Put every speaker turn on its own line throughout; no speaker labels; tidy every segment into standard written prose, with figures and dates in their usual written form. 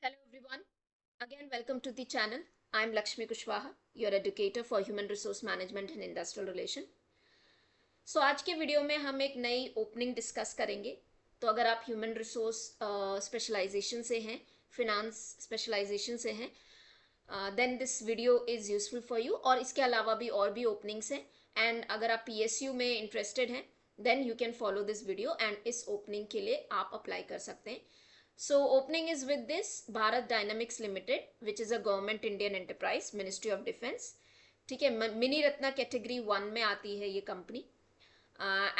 Hello everyone. Again, welcome to the channel. I am Lakshmi Kushwaha, your educator for Human Resource Management and Industrial Relation. So आज के video में हम एक नई opening discuss करेंगे. तो अगर आप ह्यूमन रिसोर्स स्पेशलाइजेशन से हैं, फिनांस स्पेशलाइजेशन से हैं, then this video is useful for you. और इसके अलावा भी और भी ओपनिंग्स हैं. एंड अगर आप PSU में इंटरेस्टेड हैं then you can follow this video and इस ओपनिंग के लिए आप अप्लाई कर सकते हैं. So opening is with this Bharat Dynamics Limited, which is a government Indian enterprise, Ministry of Defense. ठीक है, मिनी रत्ना कैटेगरी 1 में आती है ये company.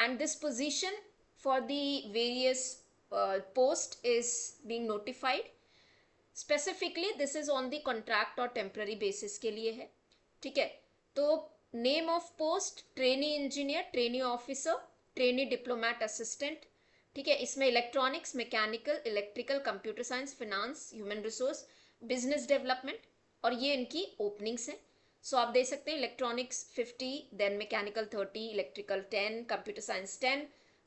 And this position for the various post is being notified. Specifically this is on the contract और temporary basis के लिए है. ठीक है, तो name of post trainee engineer, trainee officer, trainee diplomat assistant. ठीक है, इसमें electronics, mechanical, electrical, computer science, finance, human resource, business development, और ये इनकी ओपनिंग्स हैं. सो आप देख सकते हैं electronics 50, then mechanical 30, electrical 10, computer science 10,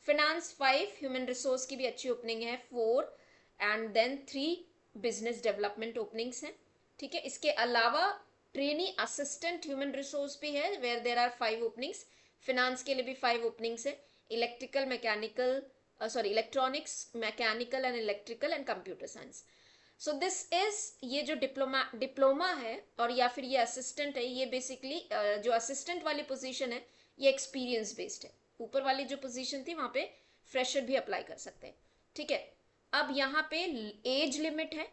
finance 5, human resource की भी अच्छी ओपनिंग है 4, and then 3 business development openings हैं. ठीक है, इसके अलावा ट्रेनी असिस्टेंट ह्यूमन रिसोर्स भी है where there are 5 openings. Finance के लिए भी 5 ओपनिंग्स है. Electrical, mechanical, electronics, mechanical and electrical and computer science. So this is ये जो डिप्लोमा है और या फिर ये असिस्टेंट है, ये बेसिकली जो असिस्टेंट वाली पोजीशन है ये एक्सपीरियंस बेस्ड है. ऊपर वाली जो पोजीशन थी वहाँ पे फ्रेशर भी अप्लाई कर सकते हैं. ठीक है, अब यहाँ पे एज लिमिट है.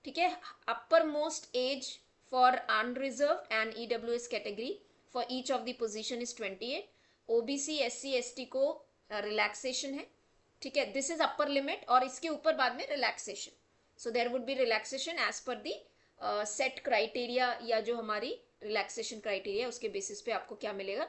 ठीक है, upper most age for unreserved and EWS category for each of the position is 28. OBC, SC, ST को रिलैक्सेशन है. ठीक है, दिस इज अपर लिमिट और इसके ऊपर बाद में relaxation. So there would be relaxation age per the set criteria, या जो हमारी रिलैक्सेशन क्राइटेरिया उसके बेसिस पे आपको क्या मिलेगा,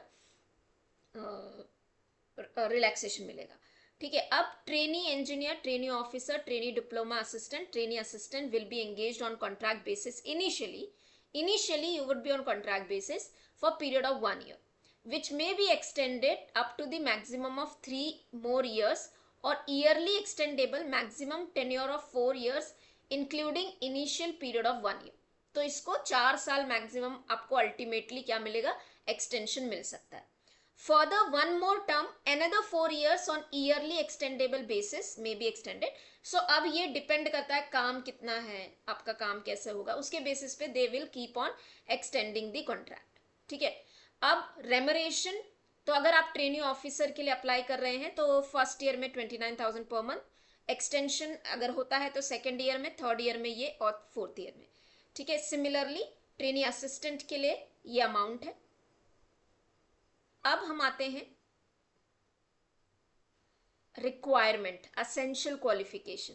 रिलैक्सेशन मिलेगा. ठीक है, अब trainee engineer, trainee officer, trainee diploma assistant, trainee assistant will be engaged on contract basis. Initially you would be on contract basis for period of 1 year, which may be extended up to the maximum of 3 more years or yearly extendable maximum tenure of 4 years including initial period of 1 year. तो इसको 4 साल maximum आपको ultimately क्या मिलेगा, extension मिल सकता है. Further, one more term, another 4 years on yearly extendable basis may be extended. So अब ये डिपेंड करता है काम कितना है, आपका काम कैसे होगा, उसके बेसिस पे they will keep on extending the contract. ठीक है, अब रेमरेशन, तो अगर आप ट्रेनिंग ऑफिसर के लिए अप्लाई कर रहे हैं तो फर्स्ट ईयर में 29,000 पर मंथ. एक्सटेंशन अगर होता है तो सेकेंड ईयर में, थर्ड ईयर में ये, और फोर्थ ईयर में. ठीक है, सिमिलरली ट्रेनिंग असिस्टेंट के लिए ये अमाउंट है. अब हम आते हैं requirement, essential qualification.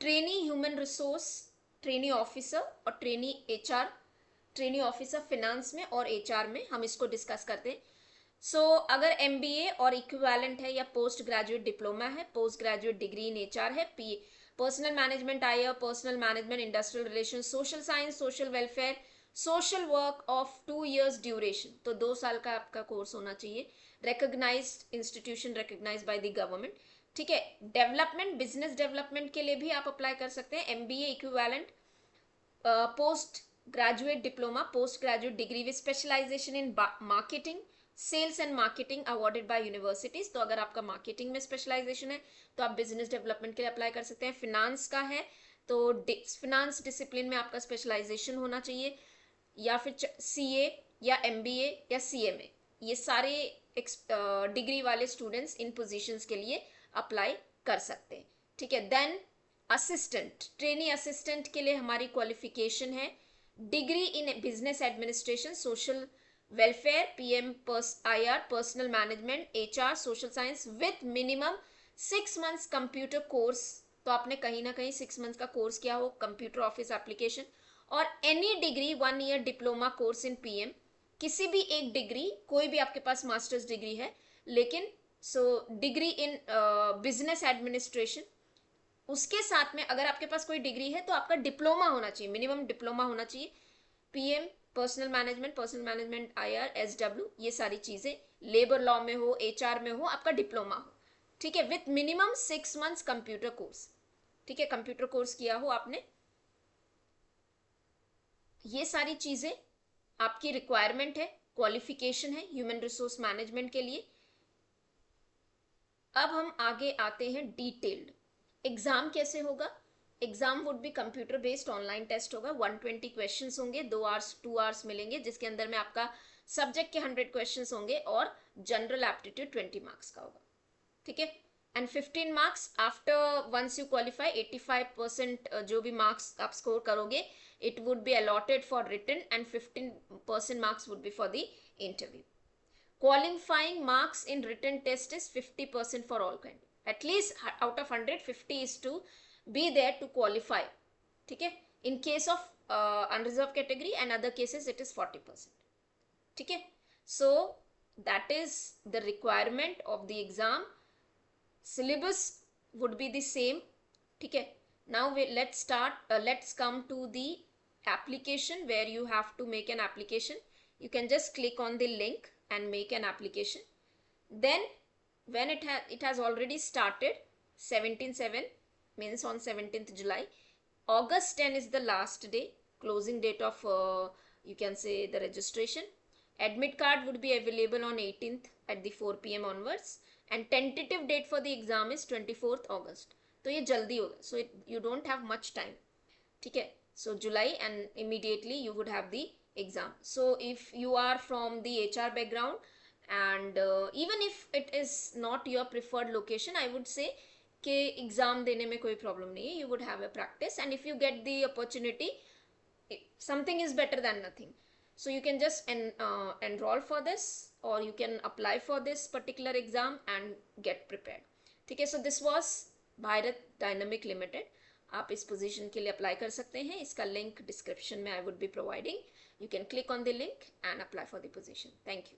Trainee human resource, trainee officer और trainee HR, trainee officer finance में और HR में, हम इसको डिस्कस करते हैं. सो अगर MBA और इक्विवेलेंट है या पोस्ट ग्रेजुएट डिप्लोमा है, post graduate degree in HR है, personnel management IR, personnel management, industrial relation, social science, social welfare, social work of 2 years duration, तो 2 साल का आपका कोर्स होना चाहिए. Recognised institution, recognised by the government. ठीक है, डेवलपमेंट, बिजनेस डेवलपमेंट के लिए भी आप अप्लाई कर सकते हैं. MBA equivalent, post graduate diploma, post graduate degree with specialisation in marketing, sales and marketing awarded by universities. तो अगर आपका मार्केटिंग में स्पेशलाइजेशन है तो आप बिजनेस डेवलपमेंट के लिए अप्लाई कर सकते हैं. फिनांस का है तो फिनांस डिसिप्लिन में आपका स्पेशलाइजेशन होना चाहिए, या फिर CA या MBA या CMA, ये सारे डिग्री वाले स्टूडेंट्स इन पोजीशंस के लिए अप्लाई कर सकते हैं. ठीक है, देन असिस्टेंट, ट्रेनी असिस्टेंट के लिए हमारी क्वालिफिकेशन है degree in business administration, social welfare, PM IR, personnel management, HR, social science with minimum 6 months computer course. तो आपने कहीं ना कहीं 6 months का कोर्स किया हो, कंप्यूटर ऑफिस एप्लीकेशन, और any degree 1 year diploma course in PM, किसी भी एक डिग्री, कोई भी आपके पास मास्टर्स डिग्री है लेकिन डिग्री इन बिजनेस एडमिनिस्ट्रेशन, उसके साथ में अगर आपके पास कोई डिग्री है तो आपका डिप्लोमा होना चाहिए, मिनिमम डिप्लोमा होना चाहिए. PM, personal management IR, SW, ये सारी चीजें, लेबर लॉ में हो, HR में हो, आपका डिप्लोमा हो. ठीक है, with minimum 6 months computer course. ठीक है, कंप्यूटर कोर्स किया हो आपने ये सारी चीज़ें आपकी रिक्वायरमेंट है, क्वालिफिकेशन है ह्यूमन रिसोर्स मैनेजमेंट के लिए। अब हम आगे आते हैं डिटेल्ड। एग्जाम कैसे होगा? Exam would be computer based online test होगा। 120 क्वेश्चंस होंगे, 2 आवर्स 2 आवर्स मिलेंगे, जिसके अंदर में आपका सब्जेक्ट के 100 क्वेश्चंस होंगे और जनरल एप्टीट्यूड 20 मार्क्स का होगा। ठीक है। And 15 marks after once you qualify, 85% जो भी मार्क्स आप स्कोर करोगे, it would be allotted for written and 15% marks would be for the interview. Qualifying marks in written test is 50% for all kind. At least out of 100, 50 is to be there to qualify. ठीक है. In case of unreserved category and other cases it is 40%. ठीक है. So that is the requirement of the exam. Syllabus would be the same. ठीक है. Now let's start. Let's come to the application where you have to make an application. You can just click on the link and make an application. Then when it has already started, 17/7 means on 17th July. August 10 is the last day, closing date of you can say the registration. Admit card would be available on 18th at the 4 PM onwards, and tentative date for the exam is 24th August. तो ये जल्दी होगा, so you don't have much time. ठीक है. So July and immediately you would have the exam. So if you are from the HR background and even if it is not your preferred location, I would say कि exam देने में कोई problem नहीं है. You would have a practice, and if you get the opportunity, something is better than nothing. So you can just enroll for this, or you can apply for this particular exam and get prepared. ठीक है. So this was Bharat dynamic limited. आप इस position के लिए apply कर सकते हैं. इसका लिंक डिस्क्रिप्शन में I would be providing. You can click on the link and apply for the position. Thank you.